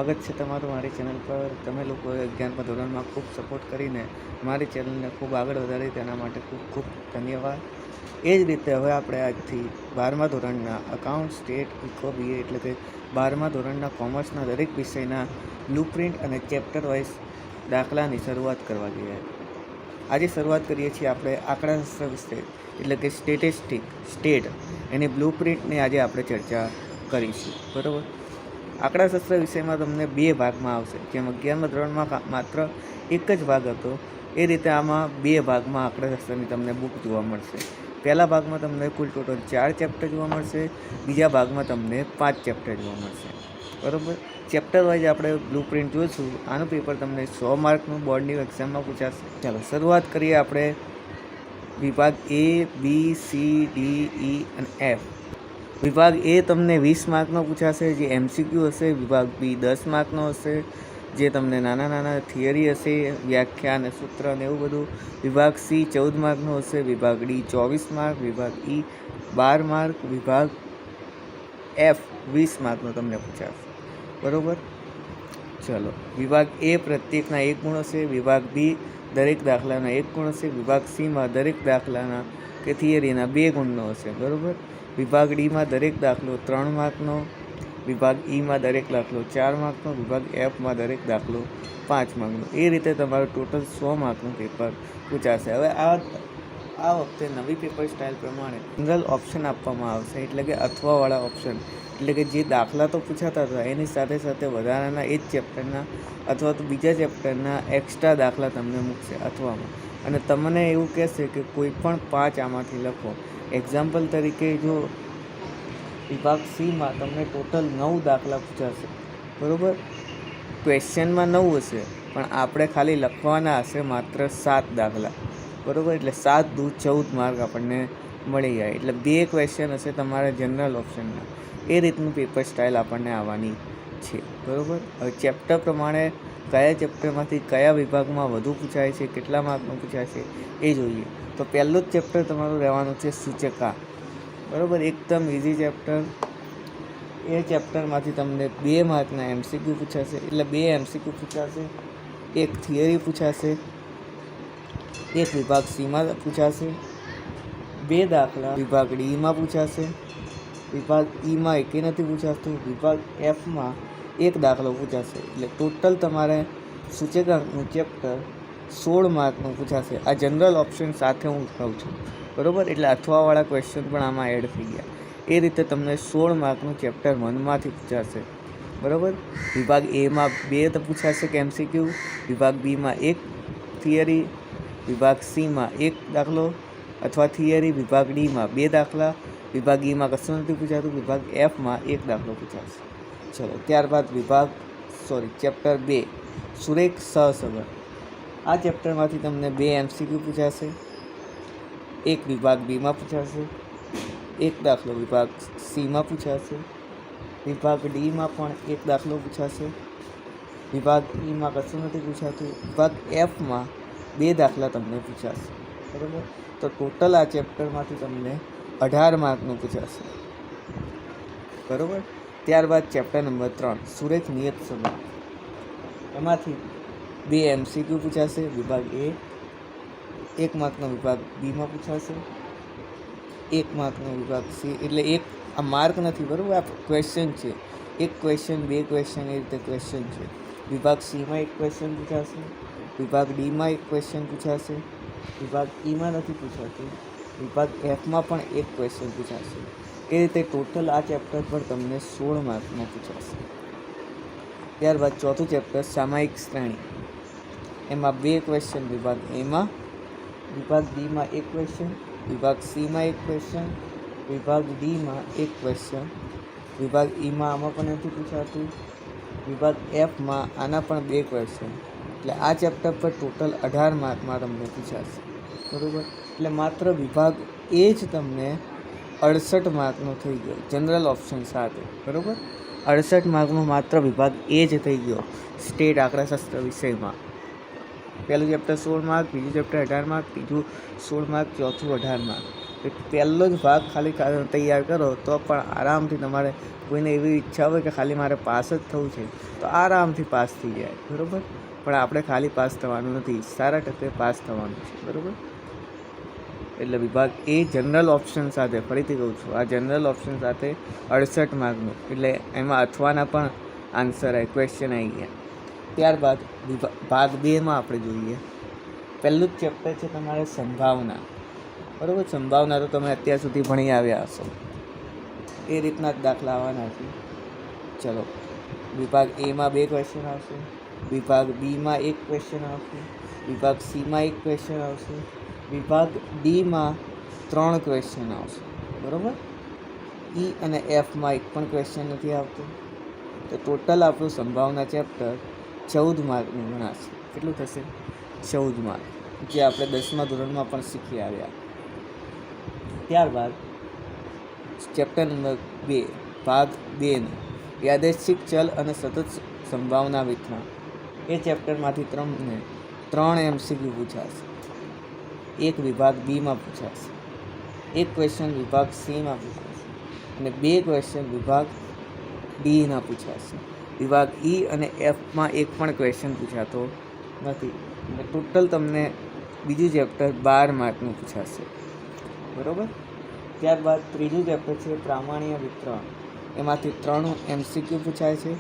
સ્વાગત છે તમારું મારી ચેનલ પર. તમે લોકોએ 11મા ધોરણમાં ખૂબ સપોર્ટ કરીને મારી ચેનલને ખૂબ આગળ વધારી તેના માટે ખૂબ ખૂબ ધન્યવાદ. એ જ રીતે હવે આપણે આજથી 12મા ધોરણના અકાઉન્ટ, સ્ટેટ, ઇકો, બીએ એટલે કે 12મા ધોરણના કોમર્સના દરેક વિષયના બ્લુપ્રિન્ટ અને ચેપ્ટર વાઇઝ દાખલાની શરૂઆત કરવા જઈએ. આજે શરૂઆત કરીએ છીએ આપણે આંકડાશાસ્ત્ર વિશે એટલે કે સ્ટેટ એની બ્લુપ્રિન્ટની આજે આપણે ચર્ચા કરીશું. બરાબર. આંકડાશાસ્ત્ર વિષયમાં તમને 2 ભાગમાં આવશે. જેમ 11મા ધોરણમાં માત્ર એક જ ભાગ હતો, એ રીતે આમાં 2 ભાગમાં આંકડાશાસ્ત્રની તમને બુક જોવા મળશે. પહેલા ભાગમાં તમને કુલ ટોટલ 4 ચેપ્ટર જોવા મળશે, બીજા ભાગમાં તમને 5 ચેપ્ટર જોવા મળશે. બરાબર. ચેપ્ટર વાઇઝ આપણે બ્લુપ્રિન્ટ જોઈશું. આનું પેપર તમને 100 માર્કનું બોર્ડની એક્ઝામમાં પૂછાશે. ચાલો શરૂઆત કરીએ આપણે વિભાગ A, B, C, D, E અને F. વિભાગ A તમને 20 માર્કનો પૂછાશે, જે MCQ હશે. વિભાગ B 10 માર્કનો હશે, જે તમને નાના થિયરી હશે, વ્યાખ્યા અને સૂત્ર અને એવું બધું. વિભાગ C 14 માર્કનો હશે. વિભાગ D 24 માર્ક. વિભાગ E 12 માર્ક. વિભાગ F 20 માર્કનો તમને પૂછાશે. બરાબર. ચલો, વિભાગ A પ્રત્યેકના 1 ગુણ હશે. વિભાગ B દરેક દાખલાના 1 ગુણ હશે. વિભાગ Cમાં દરેક દાખલાના કે થિયરીના 2 ગુણનો હશે. બરાબર. વિભાગ Dમાં દરેક દાખલો 3 માર્કનો. વિભાગ Eમાં દરેક દાખલો 4 માર્કનો. વિભાગ Fમાં દરેક દાખલો 5 માર્કનો. એ રીતે તમારું ટોટલ 100 માર્કનું પેપર પૂછાશે. હવે આ વખતે નવી પેપર સ્ટાઇલ પ્રમાણે સિંગલ ઓપ્શન આપવામાં આવશે, એટલે કે અથવાવાળા ઓપ્શન. એટલે કે જે દાખલા તો પૂછાતા હતા એની સાથે સાથે વધારાના એ જ ચેપ્ટરના અથવા તો બીજા ચેપ્ટરના એક્સ્ટ્રા દાખલા તમને મૂકશે અથવામાં. અને તમને એવું કહેશે કે કોઈ પણ 5 આમાંથી લખો. એક્ઝામ્પલ તરીકે જો વિભાગ Cમાં તમને ટોટલ 9 દાખલા પૂછાશે. બરાબર. ક્વેશ્ચનમાં 9 હશે, પણ આપણે ખાલી લખવાના હશે માત્ર 7 દાખલા. બરાબર. એટલે 7 દુ 14 માર્ક આપણને મળી જાય. એટલે 2 ક્વેશ્ચન હશે તમારા જનરલ ઓપ્શનના. એ રીતનું પેપર સ્ટાઇલ આપણને આવવાની છે. બરાબર. હવે ચેપ્ટર પ્રમાણે કયા ચેપ્ટરમાંથી કયા વિભાગમાં વધુ પૂછાય છે, કેટલા માર્કનું પૂછાય છે એ જોઈએ. તો પહેલું જ ચેપ્ટર તમારું રહેવાનું છે સૂચકા. બરાબર. એકદમ ઇઝી ચેપ્ટર. એ ચેપ્ટરમાંથી તમને 2 માર્કના MCQ પૂછાશે. એટલે 2 MCQ પૂછાશે, 1 થિયરી પૂછાશે, 1 વિભાગ Cમાં પૂછાશે, 2 દાખલા વિભાગ Dમાં પૂછાશે, વિભાગ Eમાં એકે નથી પૂછાતું, વિભાગ Fમાં 1 દાખલો પૂછાશે. એટલે ટોટલ તમારે સૂચકાંકનું ચેપ્ટર 16 માર્કનું પૂછાશે. આ જનરલ ઓપ્શન સાથે હું કહું છું. બરાબર. એટલે અથવાવાળા ક્વેશ્ચન પણ આમાં એડ થઈ ગયા. એ રીતે તમને 16 માર્કનું ચેપ્ટર 1માંથી પૂછાશે. બરાબર. વિભાગ Aમાં 2 પૂછાશે કે MCQ, વિભાગ Bમાં 1 થિયરી, વિભાગ Cમાં 1 દાખલો અથવા થિયરી, વિભાગ Dમાં 2 દાખલા, વિભાગ Eમાં કશું નથી પૂછાતું, વિભાગ Fમાં 1 દાખલો પૂછાશે. ચલો, ત્યારબાદ ચેપ્ટર 2 સુરેખ સહસંબંધ. આ ચેપ્ટરમાંથી તમને 2 MCQ પૂછાશે, 1 વિભાગ Bમાં પૂછાશે, 1 દાખલો વિભાગ Cમાં પૂછાશે, વિભાગ Dમાં પણ 1 દાખલો પૂછાશે, વિભાગ Eમાં કશું નથી પૂછાતું, વિભાગ Fમાં 2 દાખલા તમને પૂછાશે. બરાબર. તો ટોટલ આ ચેપ્ટરમાંથી તમને 18 માર્કનું પૂછાશે. બરાબર. ત્યારબાદ ચેપ્ટર નંબર 3 સુરેખ નિયત સંબંધ. એમાંથી 2 MCQ પૂછાશે. વિભાગ A 1 માર્કનો વિભાગ Bમાં પૂછાશે, 1 માર્કનો વિભાગ C. એટલે આ માર્ક નથી. બરાબર. આ ક્વેશ્ચન છે. 1 ક્વેશ્ચન, 2 ક્વેશ્ચન, એ રીતે ક્વેશ્ચન છે. વિભાગ Cમાં 1 ક્વેશ્ચન પૂછાશે, વિભાગ Dમાં 1 ક્વેશ્ચન પૂછાશે, વિભાગ Eમાં નથી પૂછાતું, વિભાગ Fમાં પણ 1 ક્વેશ્ચન પૂછાશે. એ રીતે ટોટલ આ ચેપ્ટર પર તમને 16 માર્કમાં પૂછાશે. ત્યારબાદ ચોથું ચેપ્ટર સામાયિક શ્રેણી. એમાં 2 ક્વેશ્ચન વિભાગ Aમાં, વિભાગ Bમાં 1 ક્વેશ્ચન, વિભાગ Cમાં 1 ક્વેશ્ચન, વિભાગ Dમાં 1 ક્વેશ્ચન, વિભાગ Eમાં આમાં પણ નથી પૂછાતું, વિભાગ Fમાં આના પણ 2 ક્વેશ્ચન. એટલે આ ચેપ્ટર પર ટોટલ 18 માર્કમાં તમને પૂછાશે. બરાબર. એટલે માત્ર વિભાગ A જ તમને 68 માર્કનો થઈ ગયો જનરલ ઓપ્શન સાથે. બરાબર. 68 માર્કનો માત્ર વિભાગ A જ થઈ ગયો સ્ટેટ આંકડાશાસ્ત્ર વિષયમાં. પહેલું ચેપ્ટર 16 માર્ક, બીજું ચેપ્ટર 18 માર્ક, ત્રીજું 16 માર્ક, ચોથું 18 માર્ક. પહેલો જ ભાગ ખાલી તૈયાર કરો તો પણ આરામથી તમારે કોઈને એવી ઈચ્છા હોય કે ખાલી મારે પાસ જ થવું છે તો આરામથી પાસ થઈ જાય, બરાબર. પણ આપણે ખાલી પાસ થવાનું નથી, સારા ટકે પાસ થવાનું છે, બરાબર. એટલે વિભાગ એ જનરલ ઓપ્શન સાથે, ફરીથી કહું છું, આ જનરલ ઓપ્શન સાથે 68 માર્કનું, એટલે એમાં અથવાના પણ આન્સર ક્વેશ્ચન આવી ગયા. ત્યારબાદ ભાગ 2માં આપણે જોઈએ. પહેલું જ ચેપ્ટર છે તમારે સંભાવના, બરાબર. સંભાવના તો તમે અત્યાર સુધી ભણી આવ્યા હશો, એ રીતના જ દાખલા આવવાના છે. ચલો, વિભાગ એમાં 2 ક્વેશ્ચન આવશે, વિભાગ બીમાં 1 ક્વેશ્ચન આવશે, વિભાગ સીમાં 1 ક્વેશ્ચન આવશે, વિભાગ ડીમાં 3 ક્વેશ્ચન આવશે, બરાબર. ઈ અને એફમાં 1 પણ ક્વેશ્ચન નથી આવતો. તો ટોટલ આપણું સંભાવના ચેપ્ટર 14 માર્કનું ગણાશે. કેટલું થશે? 14 માર્ક, જે આપણે 10મા ધોરણમાં પણ શીખી આવ્યા. ત્યારબાદ ચેપ્ટર નંબર 2, ભાગ 2નું યાદચ્છિક ચલ અને સતત સંભાવના વિતરણ. એ ચેપ્ટરમાંથી તમને 3 MCQ પૂછાશે. 1 વિભાગ બીમાં પૂછાશે, 1 ક્વેશ્ચન વિભાગ સીમાં પૂછાશે અને 2 ક્વેશ્ચન વિભાગ ડીના પૂછાશે. વિભાગ ઈ અને એફમાં 1 પણ ક્વેશ્ચન પૂછાતો નથી. એટલે ટોટલ તમને બીજું ચેપ્ટર 12 માર્કનું પૂછાશે, બરાબર. ત્યારબાદ ત્રીજું ચેપ્ટર છે પ્રામાણ્ય વિતરણ. એમાંથી 3 MCQ પૂછાય છે.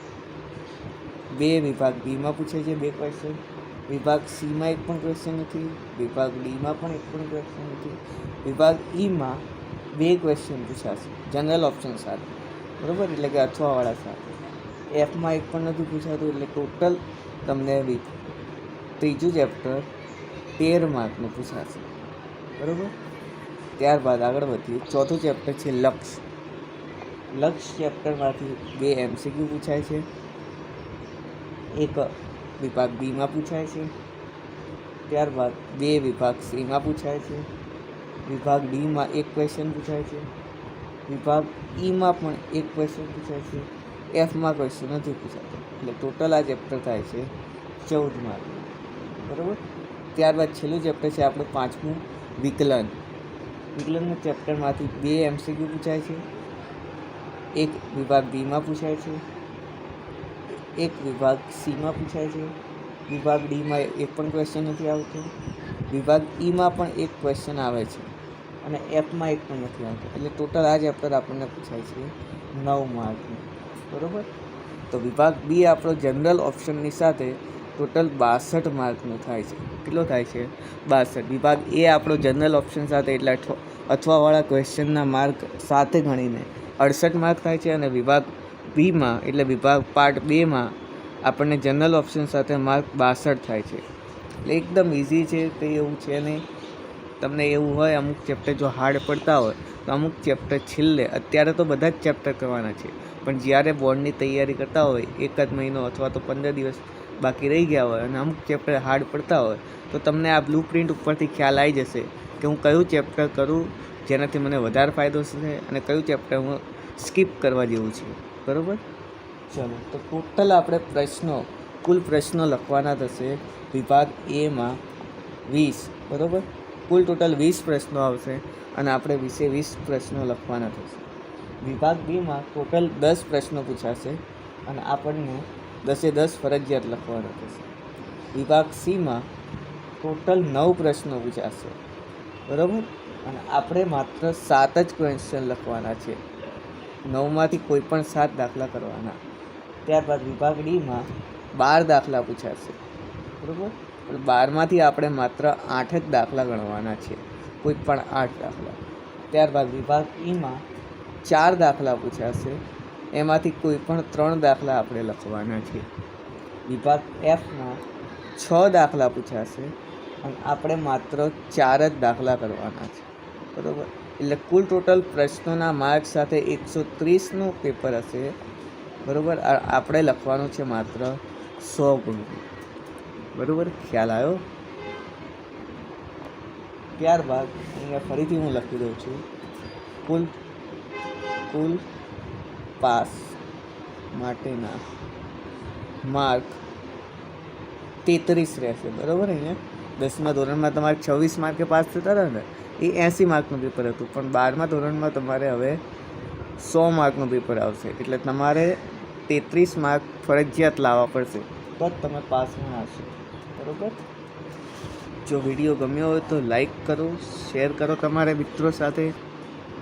2 વિભાગ બીમાં પૂછાય છે, 2 ક્વેશ્ચન. વિભાગ સીમાં 1 પણ ક્વેશ્ચન નથી, વિભાગ ડીમાં પણ 1 પણ ક્વેશ્ચન નથી. વિભાગ ઈમાં 2 ક્વેશ્ચન પૂછાશે જનરલ ઓપ્શન સાથે, બરાબર, એટલે કે અથવાવાળા સાથે. એફમાં 1 પણ નથી પૂછાતું. એટલે ટોટલ તમને ત્રીજું ચેપ્ટર 13 માર્કનું પૂછાશે, બરાબર. ત્યારબાદ આગળ વધીએ. ચોથું ચેપ્ટર છે લક્ષ્ય. લક્ષ્ય ચેપ્ટરમાંથી 2 MCQ પૂછાય છે. 1 વિભાગ બીમાં પૂછાય છે, ત્યારબાદ 2 વિભાગ સીમાં પૂછાય છે. વિભાગ ડીમાં 1 ક્વેશ્ચન પૂછાય છે. વિભાગ ઈમાં પણ 1 ક્વેશ્ચન પૂછાય છે. એફમાં ક્વેશ્ચન નથી પૂછાતો. એટલે ટોટલ આ ચેપ્ટર થાય છે 14 માર્ક, બરાબર. ત્યારબાદ છેલ્લું ચેપ્ટર છે આપણું 5મું, વિકલન. વિકલનના ચેપ્ટરમાંથી 2 MCQ પૂછાય છે. 1 વિભાગ બીમાં પૂછાય છે, 1 વિભાગ સીમાં પૂછાય છે. વિભાગ ડીમાં 1 પણ ક્વેશ્ચન નથી આવતો. વિભાગ ઈમાં પણ 1 ક્વેશ્ચન આવે છે અને એફમાં 1 પણ નથી આવતો. એટલે ટોટલ આ ચેપ્ટર આપણને પૂછાય છે 9 માર્કનું, બરાબર. તો વિભાગ બી આપણો જનરલ ઓપ્શનની સાથે ટોટલ 62 માર્કનું થાય છે. કેટલો થાય છે? 62. વિભાગ એ આપણો જનરલ ઓપ્શન સાથે એટલે અથવાવાળા ક્વેશ્ચનના માર્ક સાથે ગણીને 68 માર્ક થાય છે. અને વિભાગ બીમાં એટલે વિભાગ પાર્ટ 2માં આપણને જનરલ ઓપ્શન સાથે માર્ક 62 થાય છે. એટલે એકદમ ઇઝી છે, કંઈ એવું છે નહીં. તમને એવું હોય અમુક ચેપ્ટર જો હાર્ડ પડતા હોય તો અમુક ચેપ્ટર છેલ્લે, અત્યારે તો બધા જ ચેપ્ટર કરવાના છે, પણ જ્યારે બોર્ડની તૈયારી કરતા હોય 1 જ મહિનો અથવા તો 15 દિવસ બાકી રહી ગયા હોય અને અમુક ચેપ્ટર હાર્ડ પડતા હોય તો તમને આ બ્લુ પ્રિન્ટ ઉપરથી ખ્યાલ આવી જશે કે હું કયું ચેપ્ટર કરું જેનાથી મને વધારે ફાયદો થશે અને કયું ચેપ્ટર હું સ્કીપ કરવા જેવું છે, બરાબર. ચલો, તો ટોટલ આપણે કુલ પ્રશ્નો લખવાના થશે વિભાગ એમાં 20, બરાબર. કુલ ટોટલ 20 પ્રશ્નો આવશે અને આપણે 20 પ્રશ્નો લખવાના થશે. વિભાગ બીમાં ટોટલ 10 પ્રશ્નો પૂછાશે અને આપણને 10 ફરજિયાત લખવાના થશે. વિભાગ સીમાં ટોટલ 9 પ્રશ્નો પૂછાશે, બરાબર, અને આપણે માત્ર 7 જ ક્વેશ્ચન લખવાના છે. 9માંથી કોઈ પણ 7 દાખલા કરવાના. ત્યારબાદ વિભાગ ડીમાં 12 દાખલા પૂછાશે, બરાબર, પણ 12માંથી આપણે માત્ર 8 જ દાખલા ગણવાના છે, કોઈ પણ 8 દાખલા. ત્યારબાદ વિભાગ ઈમાં 4 દાખલા પૂછાશે, એમાંથી કોઈ પણ 3 દાખલા આપણે લખવાના છે. વિભાગ એફમાં 6 દાખલા પૂછાશે અને આપણે માત્ર 4 જ દાખલા કરવાના છે, બરાબર. એટલે કુલ ટોટલ પ્રશ્નોના માર્ક સાથે 130નું પેપર હશે, બરાબર. આપણે લખવાનું છે માત્ર 100 ગુણ, બરાબર. ખ્યાલ આવ્યો? ત્યારબાદ અહીંયા ફરીથી હું લખી દઉં છું, કુલ પાસ માટેના માર્ક 33 રહેશે, બરાબર. અહીંયા 10મા ધોરણમાં તમારે 26 માર્કે પાસ થતા હતા ને, એ 80 માર્કનું પેપર હતું, પણ 12મા ધોરણમાં તમારે હવે 100 માર્કનું પેપર આવશે. એટલે તમારે 33 માર્ક ફરજિયાત લાવવા પડશે, તો જ તમે પાસમાં આવશો. બરાબર? જો વિડીયો ગમ્યો હોય તો લાઈક કરો, શેર કરો તમારા મિત્રો સાથે.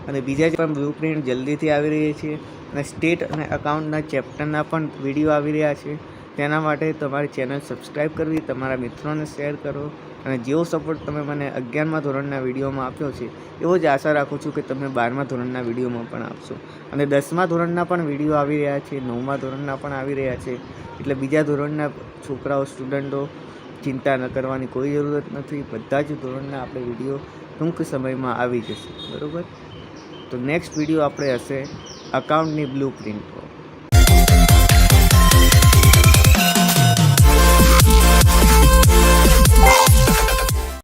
અને બીજા પણ બ્લુ પ્રિન્ટ જલ્દીથી આવી રહી છે, અને સ્ટેટ અને અકાઉન્ટના ચેપ્ટરના પણ વિડીયો આવી રહ્યા છે. તેના માટે તમારી ચેનલ સબસ્ક્રાઈબ કરવી, તમારા મિત્રોને શેર કરો. અને જેવો સપોર્ટ તમે મને 11મા ધોરણના વિડીયોમાં આપ્યો છે, એવો જ આશા રાખું છું કે તમે 12મા ધોરણના વિડીયોમાં પણ આપશો. અને 10મા ધોરણના પણ વિડીયો આવી રહ્યા છે, 9મા ધોરણના પણ આવી રહ્યા છે. એટલે બીજા ધોરણના છોકરાઓ, સ્ટુડન્ટો ચિંતા ન કરવાની કોઈ જરૂરત નથી. બધા જ ધોરણના આપણે વિડીયો ટૂંક સમયમાં આવી જશે. બરાબર? તો નેક્સ્ટ વિડીયો આપણે હશે અકાઉન્ટની બ્લુ પ્રિન્ટ.